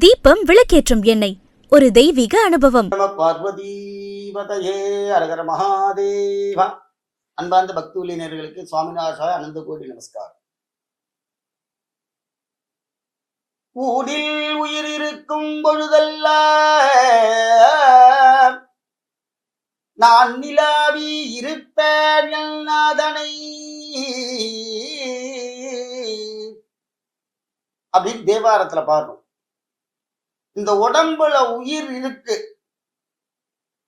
தீபம் விளக்கேற்றும் எண்ணெய் ஒரு தெய்வீக அனுபவம். பார்வதீபதையே அரகர மகாதேவா. அன்பார்ந்த பக்தி நேயர்களுக்கு சுவாமிநாத அனந்த கோடி நமஸ்காரம். ஊடில் உயிர் இருக்கும் பொழுதல்ல நான் நிலாவி இருப்பேன் நாதனை அப்படின்னு தேவாரத்துல பாடணும். இந்த உடம்புல உயிர் இருக்கு,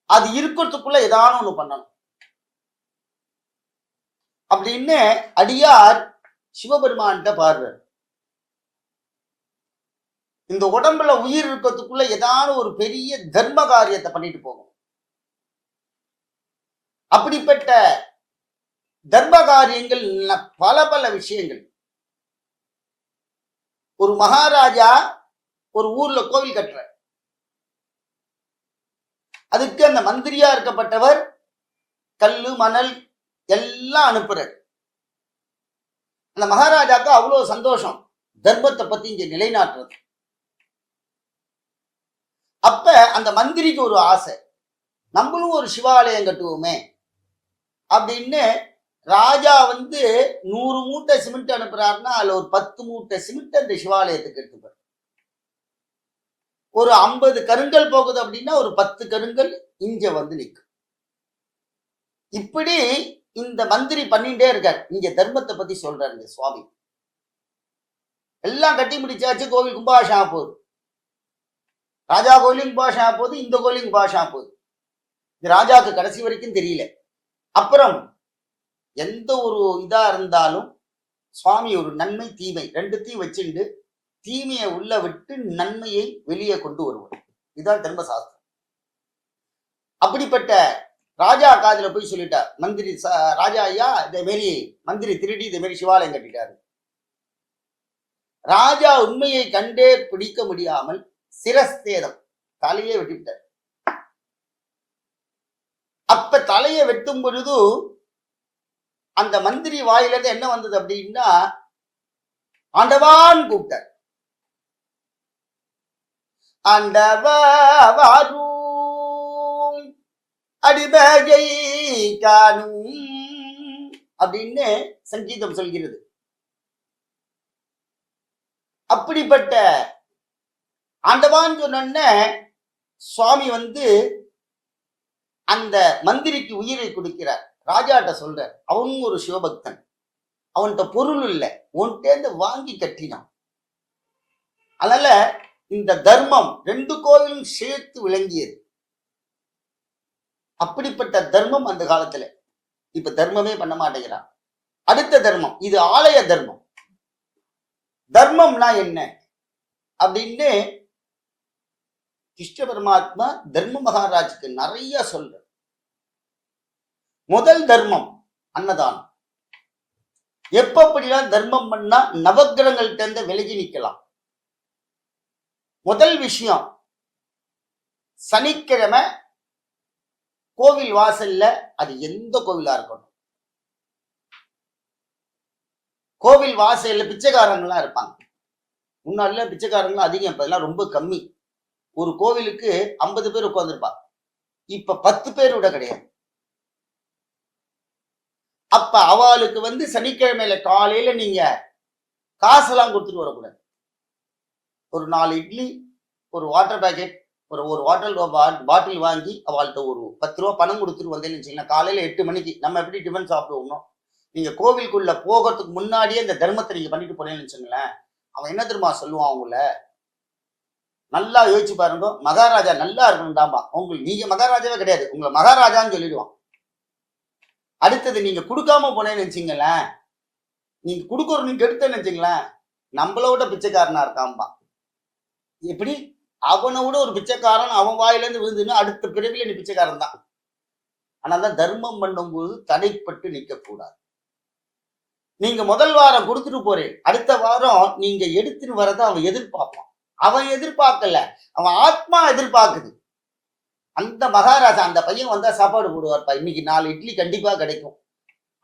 அது இருக்கிறதுக்குள்ள ஏதான ஒண்ணு பண்ணணும் அப்படின்னு அடியார் சிவபெருமான்கிட்ட பாடுறார். இந்த உடம்புல உயிர் இருக்கிறதுக்குள்ள ஏதான ஒரு பெரிய தர்ம காரியத்தை பண்ணிட்டு போகும். அப்படிப்பட்ட தர்ம காரியங்கள் பல பல விஷயங்கள். ஒரு மகாராஜா ஒரு ஊர்ல கோவில் கட்டுற, அதுக்கு அந்த மந்திரியா இருக்கப்பட்டவர் கல்லு மணல் எல்லாம் அனுப்புறார். அந்த மகாராஜாக்கு அவ்வளவு சந்தோஷம், தர்மத்தை பத்தி இங்க நிலைநாட்டுறது. அப்ப அந்த மந்திரிக்கு ஒரு ஆசை, நம்மளும் ஒரு சிவாலயம் கட்டுவோமே அப்படின்னு. ராஜா 100 மூட்டை சிமெண்ட் அனுப்புறாருன்னா அதுல ஒரு 10 மூட்டை சிமெண்ட் அந்த சிவாலயத்துக்கு எடுத்துப்பார். ஒரு 50 கருங்கல் போகுது அப்படின்னா ஒரு 10 கருங்கல் இங்க நிற்கும். இப்படி இந்த மந்திரி பண்ணிட்டே இருக்கார். இங்க தர்மத்தை பத்தி சொல்றாரு சுவாமி. எல்லாம் கட்டி முடிச்சாச்சு, கோவில் கும்பாஷம் போகுது. ராஜா கோயிலும் கும்பாஷம் போகுது, இந்த கோயிலும் கும்பாஷம் போகுது. இது ராஜாவுக்கு கடைசி வரைக்கும் தெரியல. அப்புறம் எந்த ஒரு இதா இருந்தாலும் சுவாமி ஒரு நன்மை தீமை ரெண்டுத்தையும் வச்சுண்டு தீமையை உள்ள விட்டு நன்மையை வெளியே கொண்டு வருவார். இதுதான் தர்மசாஸ்திரம். அப்படிப்பட்ட ராஜா காதுல போய் சொல்லிட்டார் மந்திரி, ராஜா ஐயா இதே மாரி மந்திரி திருடி இதே மாரி சிவாலயம் கட்டிட்டாரு. ராஜா உண்மையை கண்டே பிடிக்க முடியாமல் சிரஸ்தேதம், தலையே வெட்டிவிட்டார். அப்ப தலையை வெட்டும் பொழுது அந்த மந்திரி வாயிலிருந்து என்ன வந்தது அப்படின்னா, ஆண்டவான் கூப்பிட்டார். ஆண்டவாரும் அடிபகை காணும் அப்படின்னு சங்கீதம் சொல்கிறது. அப்படிப்பட்ட ஆண்டவான் சொன்ன சுவாமி அந்த மந்திரிக்கு உயிரை கொடுக்கிறார். ராஜாட்ட சொல்றார், அவனும் ஒரு சிவபக்தன், அவன்கிட்ட பொருள் இல்லை, உன்கிட்ட வாங்கி கட்டினான். அதனால இந்த தர்மம் 2 கோவிலும் சேர்த்து விளங்கியது. அப்படிப்பட்ட தர்மம் அந்த காலத்துல. இப்ப தர்மமே பண்ண மாட்டேங்கிறான். அடுத்த தர்மம், இது ஆலய தர்மம். தர்மம்னா என்ன அப்படின்னு கிருஷ்ண பரமாத்மா தர்ம மகாராஜுக்கு நிறைய சொல்ற. முதல் தர்மம் அன்னதானம். எப்படிலாம் தர்மம் பண்ணா நவக்கிரகங்கள்ட்ட இருந்து விலகி நிக்கலாம். முதல் விஷயம், சனிக்கிழமை கோவில் வாசல்ல, அது எந்த கோவிலா இருக்கணும், கோவில் வாசல்ல பிச்சைக்காரங்களாம் இருப்பாங்க. முன்னாடில பிச்சைக்காரங்களும் அதிகம், இப்ப ரொம்ப கம்மி. ஒரு கோவிலுக்கு 50 பேர் உட்கார்ந்துருப்பா, இப்ப 10 பேர் விட கிடையாது. அப்ப அவளுக்கு சனிக்கிழமையில காலையில நீங்க காசெல்லாம் கொடுத்துட்டு வரக்கூடாது. ஒரு 4 இட்லி, ஒரு வாட்டர் பேக்கெட், ஒரு வாட்டர் பாட்டில் வாங்கி அவள்கிட்ட ஒரு 10 ரூபா பணம் கொடுத்துட்டு வந்தேன்னு வச்சுக்கலாம். காலையில 8 மணிக்கு நம்ம எப்படி டிஃபன் சாப்பிடுவோம், நீங்க கோவிலுக்குள்ள போகிறதுக்கு முன்னாடியே இந்த தர்மத்தை நீங்க பண்ணிட்டு போனேன்னு வச்சுங்களேன், அவன் என்ன தெரியுமா சொல்லுவான், அவங்கள நல்லா யோசிச்சு பாருங்க. மகாராஜா நல்லா இருக்கணும்டாம்பா. உங்களுக்கு நீங்க மகாராஜாவே கிடையாது, உங்களை மகாராஜான்னு சொல்லிடுவான். அடுத்தது, நீங்க கொடுக்காம போனேன்னு வச்சுங்களேன், நீங்க கொடுக்கற நீங்க எடுத்தேன்னு வச்சுங்களேன், நம்மளோட பிச்சைக்காரனா இருக்காம்பா. எப்படி அவனை விட ஒரு பிச்சைக்காரன் அவன் வாயிலேருந்து விழுந்துன்னா அடுத்த பிறவில நீ பிச்சைக்காரன் தான். ஆனாதான் தர்மம் பண்ணும்போது தடைப்பட்டு நிற்க கூடாது. நீங்க முதல் வாரம் கொடுத்துட்டு போறேன், அடுத்த வாரம் நீங்க எடுத்துன்னு வரத அவன் எதிர்பார்ப்பான். அவன் எதிர்பார்க்கல, அவன் ஆத்மா எதிர்பார்க்குது. அந்த மகாராஜா அந்த பையன் வந்தா சாப்பாடு போடுவார்ப்பா, இன்னைக்கு 4 இட்லி கண்டிப்பா கிடைக்கும்.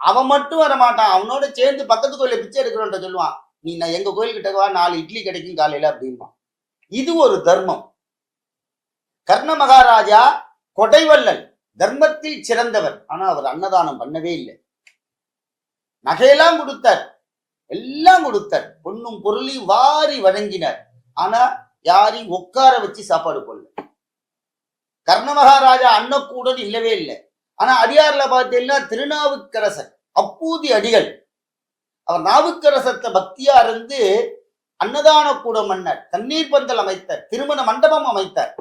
அவன் மட்டும் வர மாட்டான், அவனோட சேர்ந்து பக்கத்து கோயில பிச்சை எடுக்கிறோன்ற சொல்லுவான். நீ நான் எங்க கோயில்கிட்ட வா, 4 இட்லி கிடைக்கும் காலையில அப்படின்பான். இது ஒரு தர்மம். கர்ண மகாராஜா கொடைவள்ளல், தர்மத்தில் சிறந்தவர். ஆனா அவர் அன்னதானம் பண்ணவே இல்லை. நகையெல்லாம் கொடுத்தார், எல்லாம் கொடுத்தார், பொன்னும் பொருளையும் வாரி வழங்கினார். ஆனா யாரையும் உட்கார வச்சு சாப்பாடு போடல. கர்ண மகாராஜா அன்னக்கூடன் இல்லவே இல்லை. ஆனா அடியார்ல பார்த்தீங்கன்னா திருநாவுக்கரசர், அப்பூதி அடிகள், அவர் நாவுக்கரசத்தை பக்தியா இருந்து அன்னதான கூடம் மன்னர், தண்ணீர் பந்தல் அமைத்தார், திருமண மண்டபம் அமைத்தார்.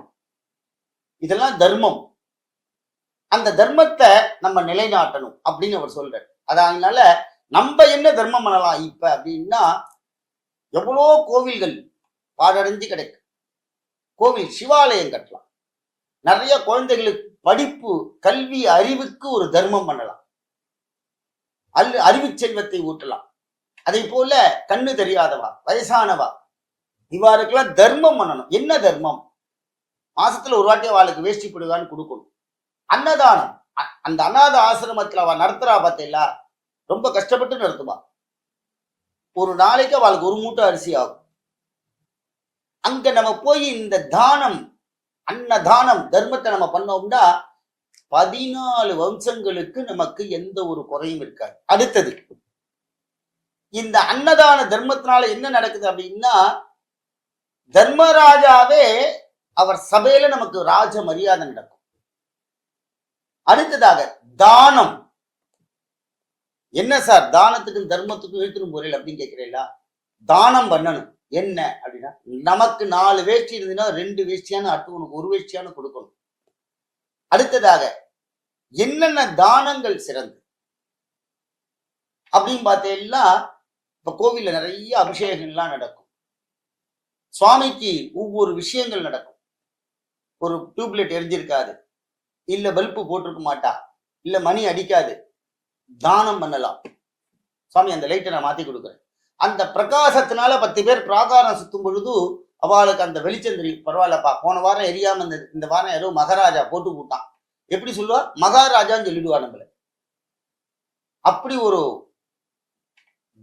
இதெல்லாம் தர்மம். அந்த தர்மத்தை நம்ம நிலைநாட்டணும் அப்படின்னு அவர் சொல்றார். அதனால நம்ம என்ன தர்மம் பண்ணலாம் இப்ப அப்படின்னா, எவ்வளோ கோவில்கள் பாழடைஞ்சு கிடைக்கு. கோவில் சிவாலயம் கட்டலாம். நிறைய குழந்தைகளுக்கு படிப்பு, கல்வி, அறிவுக்கு ஒரு தர்மம் பண்ணலாம். அறிவு செல்வத்தை ஊட்டலாம். அதே போல கண்ணு தெரியாதவா, வயசானவா, இவ்வாறுக்கெல்லாம் தர்மம் பண்ணணும். என்ன தர்மம்? மாசத்துல ஒரு வாட்டி அவளுக்கு வேஷ்டி போடுவான்னு கொடுக்கணும். அன்னதானம், அந்த அநாத ஆசிரமத்துல அவ நடத்துறா பார்த்தீங்களா, ரொம்ப கஷ்டப்பட்டு நடத்துவா. ஒரு நாளைக்கு அவளுக்கு ஒரு மூட்டை அரிசி ஆகும். அங்க நம்ம போய் இந்த தானம், அன்னதானம், தர்மத்தை நம்ம பண்ணோம்னா 14 வம்சங்களுக்கு நமக்கு எந்த ஒரு குறையும் இருக்காது. அடுத்தது, இந்த அன்னதான தர்மத்தினால என்ன நடக்குது அப்படின்னா, தர்மராஜாவே அவர் சபையில நமக்கு ராஜ மரியாதை நடக்கும். அடுத்ததாக தானம். என்ன சார் தானத்துக்கும் தர்மத்துக்கும் இழுத்துடும் பொருள் அப்படின்னு கேட்கிறீங்களா? தானம் பண்ணணும். என்ன அப்படின்னா, நமக்கு 4 வேஷ்டி இருந்ததுன்னா 2 வேஷ்டியான அடுத்தவனுக்கு 1 வேஷ்டியான கொடுக்கணும். அடுத்ததாக என்னென்ன தானங்கள் சிறந்து அப்படின்னு பார்த்தீங்கன்னா, இப்ப கோவில்ல நிறைய அபிஷேகங்கள்லாம் நடக்கும். சுவாமிக்கு ஒவ்வொரு விஷயங்கள் நடக்கும். ஒரு டியூப்லைட் எரிஞ்சிருக்காது, இல்ல பல்பு போட்டிருக்க மாட்டா, இல்ல மணி அடிக்காது. தானம் பண்ணலாம். சுவாமி அந்த லைட்டை நான் மாத்தி கொடுக்குறேன். அந்த பிரகாசத்தினால 10 பேர் பிராகாரம் சுத்தும் பொழுது அவளுக்கு அந்த வெளிச்சம் தெரியும். பரவாயில்லப்பா, போன வாரம் எரியாம இருந்தது, இந்த வாரம் யாரோ மகாராஜா போட்டு போட்டான். எப்படி சொல்லுவா? மகாராஜான்னு சொல்லிடுவா நம்மள. அப்படி ஒரு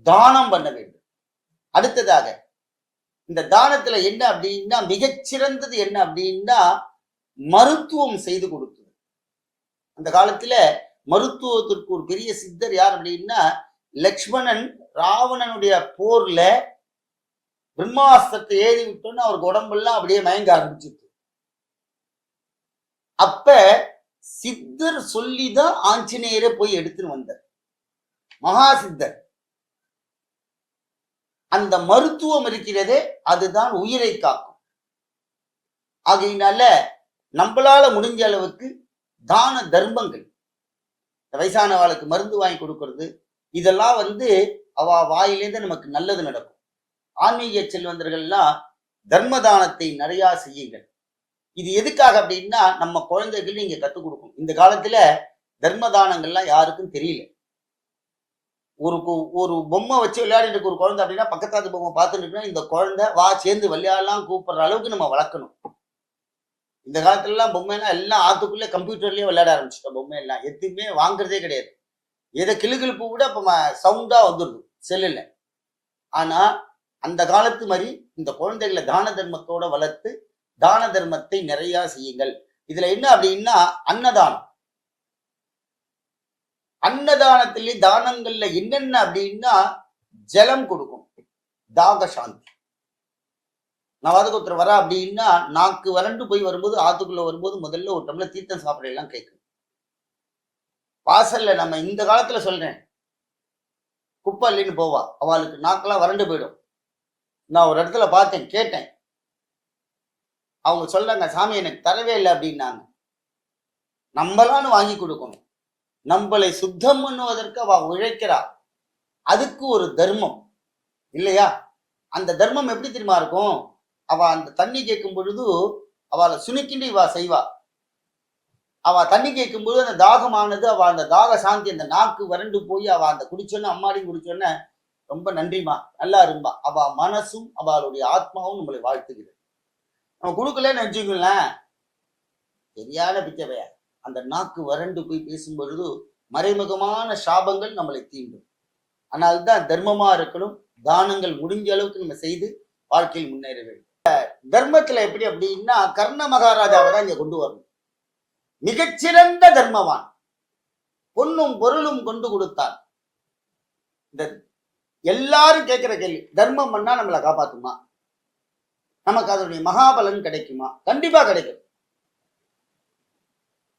தானம் பண்ண வேண்டும். அடுத்ததாக இந்த தானத்துல என்ன அப்படின்னா, மிகச்சிறந்தது என்ன அப்படின்னா, மருத்துவம் செய்து கொடுத்தது. அந்த காலத்துல மருத்துவத்திற்கு ஒரு பெரிய சித்தர் யார் அப்படின்னா, லக்ஷ்மணன் ராவணனுடைய போர்ல பிரம்மாஸ்திரத்தை ஏறி விட்டோன்னு அவருக்கு உடம்பெல்லாம் அப்படியே மயங்க ஆரம்பிச்சிருக்கு. அப்ப சித்தர் சொல்லிதான் ஆஞ்சநேயரை போய் எடுத்துன்னு வந்தார், மகா சித்தர். அந்த மருத்துவம் இருக்கிறதே, அதுதான் உயிரை காக்கும். ஆகையினால நம்மளால முடிஞ்ச அளவுக்கு தான தர்மங்கள், வயசானவாளுக்கு மருந்து வாங்கி கொடுக்கறது, இதெல்லாம் அவ வாயிலேருந்து நமக்கு நல்லது நடக்கும். ஆன்மீக செல்வந்தர்கள்லாம் தர்ம தானத்தை நிறைய செய்யுங்கள். இது எதுக்காக அப்படின்னா, நம்ம குழந்தைகள் நீங்க கத்துக் கொடுக்கணும். இந்த காலத்துல தர்ம தானங்கள்லாம் யாருக்கும் தெரியல. ஒரு பொம்மை வச்சு விளையாடிட்டு இருக்க ஒரு குழந்தை அப்படின்னா, பக்கத்தாத்து பொம்மை பார்த்துட்டு இருக்கா, இந்த குழந்தை வா சேர்ந்து விளையாடலாம் கூப்பிடுற அளவுக்கு நம்ம வளர்க்கணும். இந்த காலத்துல எல்லாம் பொம்மைலாம் எல்லாம் ஆத்துக்குள்ளே கம்ப்யூட்டர்லயே விளையாட ஆரம்பிச்சிட்டோம். பொம்மை எல்லாம் எதுவுமே வாங்குறதே கிடையாது. எதை கிளுகிழுப்பு கூட இப்ப சவுண்டா வந்துடுது செல்லுல. ஆனா அந்த காலத்து மாதிரி இந்த குழந்தைகளை தான தர்மத்தோட வளர்த்து தான தர்மத்தை நிறைய செய்யுங்கள். இதுல என்ன அப்படின்னா, அன்னதானம். அன்னதானத்திலே தானங்கள்ல என்னென்ன அப்படின்னா, ஜலம் கொடுக்கும், தாக சாந்தி. நவாதகோத்திரம் வர அப்படின்னா, நாக்கு வறண்டு போய் வரும்போது, ஆத்துக்குள்ள வரும்போது முதல்ல ஒரு டம்ளர் தீர்த்தம் சாப்பிடலாம் கேட்கும். வாசல்ல நம்ம இந்த காலத்துல சொல்றேன், குப்பை இல்லைன்னு போவா, அவளுக்கு நாக்கெல்லாம் வறண்டு போயிடும். நான் ஒரு இடத்துல பார்த்தேன், கேட்டேன். அவங்க சொல்றாங்க, சாமி எனக்கு தரவே இல்லை அப்படின்னாங்க. நம்மளான்னு வாங்கி கொடுக்கணும். நம்மளை சுத்தம் பண்ணுவதற்கு அவ உழைக்கிறா. அதுக்கு ஒரு தர்மம் இல்லையா? அந்த தர்மம் எப்படி தெரியுமா இருக்கும்? அவ அந்த தண்ணி கேட்கும் பொழுது அவளை சுனிக்கிண்டு இவா செய்வா. அவ தண்ணி கேட்கும் பொழுது அந்த தாகமானது, அவ அந்த தாக சாந்தி, அந்த நாக்கு வறண்டு போய் அவ அந்த குடிச்சோன்னு, அம்மாடியும் குடிச்சோன்னு ரொம்ப நன்றிமா, நல்லா இரும்பா. அவ மனசும் அவளுடைய ஆத்மாவும் நம்மளை வாழ்த்துகிறது. நம்ம கொடுக்கலன்னு வச்சுக்கலாம், சரியான பிச்சைவையா. அந்த நாக்கு வறண்டு போய் பேசும் பொழுது மறைமுகமான சாபங்கள் நம்மளை தீண்டும். அதனால்தான் தர்மமா இருக்கணும். தானங்கள் முடிஞ்ச அளவுக்கு நம்ம செய்து வாழ்க்கையில் முன்னேற வேண்டும். தர்மத்துல எப்படி அப்படின்னா கர்ண மகாராஜாவை தான் இங்க கொண்டு வரணும். மிகச்சிறந்த தர்மவான், பொன்னும் பொருளும் கொண்டு கொடுத்தார். இந்த எல்லாரும் கேட்கிற கேள்வி, தர்மம் பண்ணா நம்மளை காப்பாத்துமா, நமக்கு அதனுடைய மகாபலன் கிடைக்குமா? கண்டிப்பா கிடைக்கும்.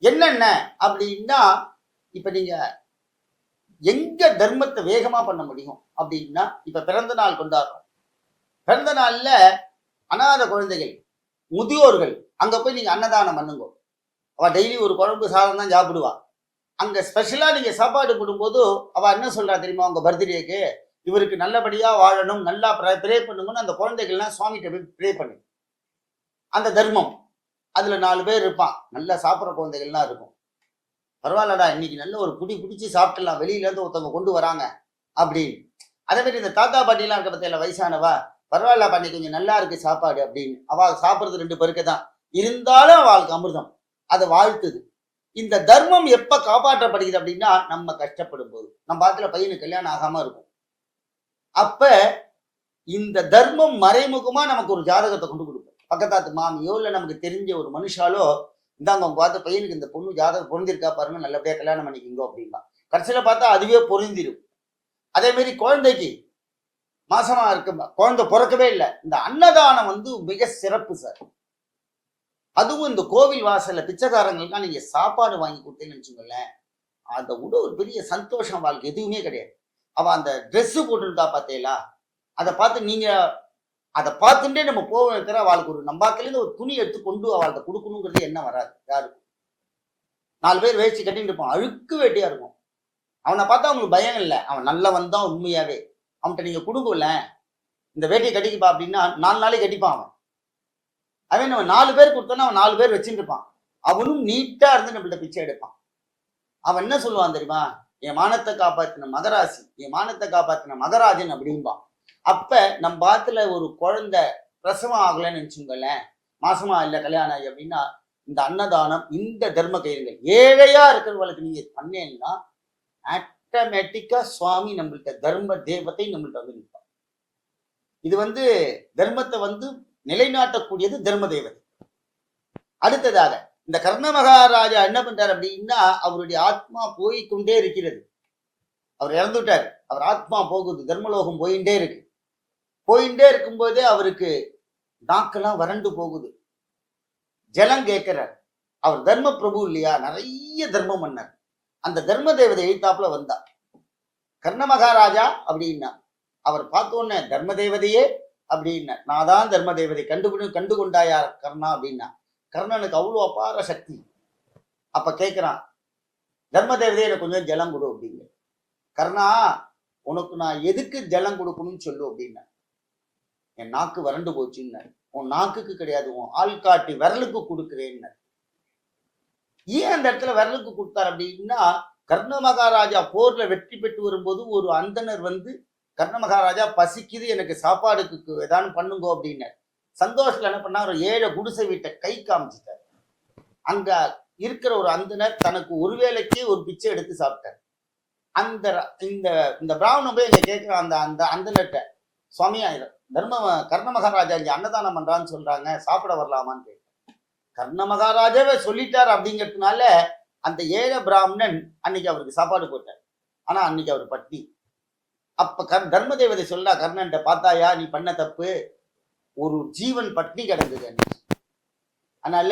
என்னென்ன அப்படின்னா, இப்ப நீங்க எங்க தர்மத்தை வேகமா பண்ண முடியும் அப்படின்னா, இப்ப பிறந்த நாள் கொண்டாடுறோம். பிறந்த நாள்ல அனாதை குழந்தைகள், முதியோர்கள், அங்க போய் நீங்க அன்னதானம் பண்ணுங்க. அவ டெய்லி ஒரு குழம்பு சாதம் தான் சாப்பிடுவா. அங்க ஸ்பெஷலா நீங்க சாப்பாடு போடும்போது அவ என்ன சொல்றா தெரியுமா? உங்க பர்த்டேக்கு இவருக்கு நல்லபடியா வாழணும், நல்லா ப்ரே பண்ணுங்கன்னு அந்த குழந்தைகள்லாம் சுவாமிகிட்ட போய் ப்ரே பண்ணு. அந்த தர்மம். அதுல 4 பேர் இருப்பான், நல்லா சாப்பிட்ற குழந்தைகள்லாம் இருக்கும். பரவாயில்லடா, இன்னைக்கு நல்ல ஒரு பிடிச்சி சாப்பிட்டுலாம், வெளியில இருந்து ஒருத்தவங்க கொண்டு வராங்க அப்படின்னு. அதே மாதிரி இந்த தாத்தா பாட்டிலாம் இருக்க பத்தியில வயசானவா, பரவாயில்ல பண்ணி கொஞ்சம் நல்லா இருக்கு சாப்பாடு அப்படின்னு. அவள் சாப்பிட்றது 2 பேருக்கு தான், இருந்தாலும் அவளுக்கு அமிர்தம், அதை வாழ்த்துது. இந்த தர்மம் எப்ப காப்பாற்றப்படுகிறது அப்படின்னா, நம்ம கஷ்டப்படும் போது. நம்ம பாத்துல பையனுக்கு கல்யாணம் ஆகாம இருக்கும். அப்ப இந்த தர்மம் மறைமுகமா நமக்கு ஒரு ஜாதகத்தை கொண்டு கொடுக்கும். பக்கத்தாத்து மாமியோ இல்ல நமக்கு தெரிஞ்ச ஒரு மனுஷாலோ, இந்தாங்க அவங்க பார்த்து பையனுக்கு இந்த பொண்ணு ஜாதகம் பொருந்திருக்கா பாருங்க, நல்லபடியா கல்யாணம் பண்ணிக்கிங்க அப்படின்னா கடைசியில பார்த்தா அதுவே பொருந்திடும். அதே மாதிரி குழந்தைக்கு மாசமா இருக்கு, குழந்தை பிறக்கவே இல்லை, இந்த அன்னதானம் மிக சிறப்பு சார். அதுவும் இந்த கோவில் வாசல்ல பிச்சைக்காரங்களுக்கெல்லாம் நீங்க சாப்பாடு வாங்கி கொடுத்தேன்னு வச்சுக்கோங்களேன், அதை விட ஒரு பெரிய சந்தோஷம் வாழ்க்கை எதுவுமே கிடையாது. அவ அந்த ட்ரெஸ் போட்டுருக்கா பார்த்தீங்களா, அதை பார்த்து நீங்க அதை பார்த்துட்டே நம்ம போவோம் இருக்கிற அவளுக்கு ஒரு நம்பாக்கிலேருந்து ஒரு துணி எடுத்து கொண்டு அவள்கிட்ட கொடுக்கணுங்கிறது என்ன வராது யாருக்கும். 4 பேர் வேஷ்டி கட்டிட்டு இருப்பான், அழுக்கு வேட்டியா இருக்கும். அவனை பார்த்தா அவங்களுக்கு பயம் இல்லை, அவன் நல்லவன் தான் உண்மையாவே. அவன்கிட்ட நீங்க கொடுக்கல, இந்த வேட்டியை கட்டிக்கப்பா அப்படின்னா 4 நாளைக்கு கட்டிப்பான் அவன். அவன் நம்ம 4 பேர் கொடுத்தோன்னா அவன் 4 பேர் வச்சுட்டு இருப்பான். அவனும் நீட்டா இருந்து நம்மள்ட்ட பிச்சை எடுப்பான். அவன் என்ன சொல்லுவான் தெரியுமா? என் மானத்தை காப்பாத்தின மகராசி, என் மானத்தை காப்பாத்தின மகராஜன் அப்படின்பான். அப்ப நம்ம பாத்துல ஒரு குழந்தை பிரசவம் ஆகலன்னு நினைச்சுங்களேன், மாசமா இல்லை கல்யாணம் ஆகி அப்படின்னா, இந்த அன்னதானம், இந்த தர்ம கயிறுங்கள் ஏழையா இருக்கிறவங்களுக்கு நீங்க பண்ணீங்கன்னா ஆட்டோமேட்டிக்கா சுவாமி நம்மள்கிட்ட தர்ம தேவத்தை நம்மள்கிட்ட நிற்பான். இது தர்மத்தை நிலைநாட்டக்கூடியது தர்ம தேவதை. அடுத்ததாக இந்த கர்ண மகாராஜா என்ன பண்றாரு அப்படின்னா, அவருடைய ஆத்மா போய்கொண்டே இருக்கிறது. அவர் இறந்துட்டார், அவர் ஆத்மா போகுது, தர்மலோகம் போயிட்டே இருக்கு. போயிட்டே இருக்கும்போதே அவருக்கு நாக்கெல்லாம் வறண்டு போகுது, ஜலம் கேட்கிறார். அவர் தர்ம பிரபு இல்லையா, நிறைய தர்மம் பண்ணார். அந்த தர்ம தேவதை எழுத்தாப்புல வந்தா. கர்ண மகாராஜா அப்படின்னா அவர் பார்த்தோன்னே தர்ம தேவதையே அப்படின்னா, நான் தான் தர்ம தேவதை, கண்டு கொண்டாயா கர்ணா அப்படின்னா. கர்ணனுக்கு அவ்வளோ அபார சக்தி. அப்ப கேட்கிறான், தர்ம தேவதையை எனக்கு கொஞ்சம் ஜலம் கொடு அப்படிங்க. கர்ணா, உனக்கு நான் எதுக்கு ஜலம் கொடுக்கணும்னு சொல்லு அப்படின்னா, என் நாக்கு வறண்டு போச்சுன்னு. உன் நாக்குக்கு கிடையாது, உன் ஆள்காட்டி விரலுக்கு கொடுக்குறேன்னு. ஏன் அந்த இடத்துல விரலுக்கு கொடுத்தார் அப்படின்னா, கர்ண மகாராஜா போர்ல வெற்றி பெற்று வரும்போது ஒரு அந்தனர் கர்ண மகாராஜா பசிக்குது, எனக்கு சாப்பாடுக்கு ஏதாவது பண்ணுங்க அப்படின்னு சந்தோஷத்துல என்ன பண்ணா, ஒரு 7 குடிசை வீட்டை கை காமிச்சிட்டார். அங்க இருக்கிற ஒரு அந்தனர் தனக்கு ஒரு வேளைக்கு ஒரு பிச்சை எடுத்து சாப்பிட்டார். அந்த இந்த இந்த பிராமணன் போய் இங்க கேட்கிற அந்த அந்தனர்கிட்ட, சுவாமியா கர்ண மகாராஜா இங்க அன்னதானம் பண்றான்னு சொல்றாங்க, சாப்பிட வரலாமான்னு கேட்க. கர்ண மகாராஜாவே சொல்லிட்டார் அப்படிங்கிறதுனால அந்த 7 பிராமணன் அன்னைக்கு அவருக்கு சாப்பாடு போட்டார். ஆனா அன்னைக்கு அவர் பட்டி. அப்ப தர்ம தேவதை சொல்றா கர்ணன்ட்ட, பார்த்தாயா நீ பண்ண தப்பு, ஒரு ஜீவன் பட்னி கிடந்தது. அதனால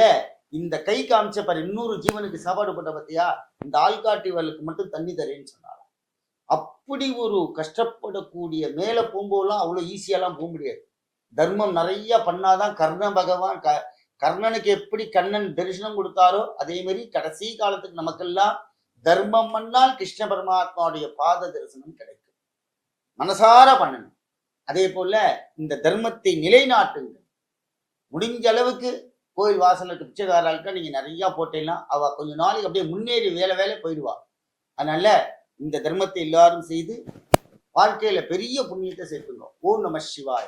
இந்த கை காமிச்ச பாரு, இன்னொரு ஜீவனுக்கு சாப்பாடு போட்ட பத்தியா, இந்த ஆள்காட்டிவர்களுக்கு மட்டும் தண்ணி தரேன்னு சொன்னாங்க. அப்படி ஒரு கஷ்டப்படக்கூடிய மேல போகும்போதெல்லாம் அவ்வளவு ஈஸியாலாம் போக முடியாது. தர்மம் நிறைய பண்ணாதான் கர்ண பகவான் கர்ணனுக்கு எப்படி கண்ணன் தரிசனம் கொடுத்தாரோ அதே மாதிரி கடைசி காலத்துக்கு நமக்கெல்லாம் தர்மம் பண்ணால் கிருஷ்ண பரமாத்மாவுடைய பாத தரிசனம் கிடைக்கும். மனசார பண்ணணும். அதே போல இந்த தர்மத்தை நிலைநாட்டுங்கள். முடிஞ்ச அளவுக்கு கோயில் வாசலுக்கு பிச்சைக்காரர்களுக்கு நீங்க நிறைய போட்டீங்கன்னா அவ கொஞ்ச நாளைக்கு அப்படியே முன்னேறி வேலை போயிடுவா. அதனால இந்த தர்மத்தை எல்லாரும் செய்து வாழ்க்கையில பெரிய புண்ணியத்தை சேர்த்துங்க. ஓம் நம சிவாய.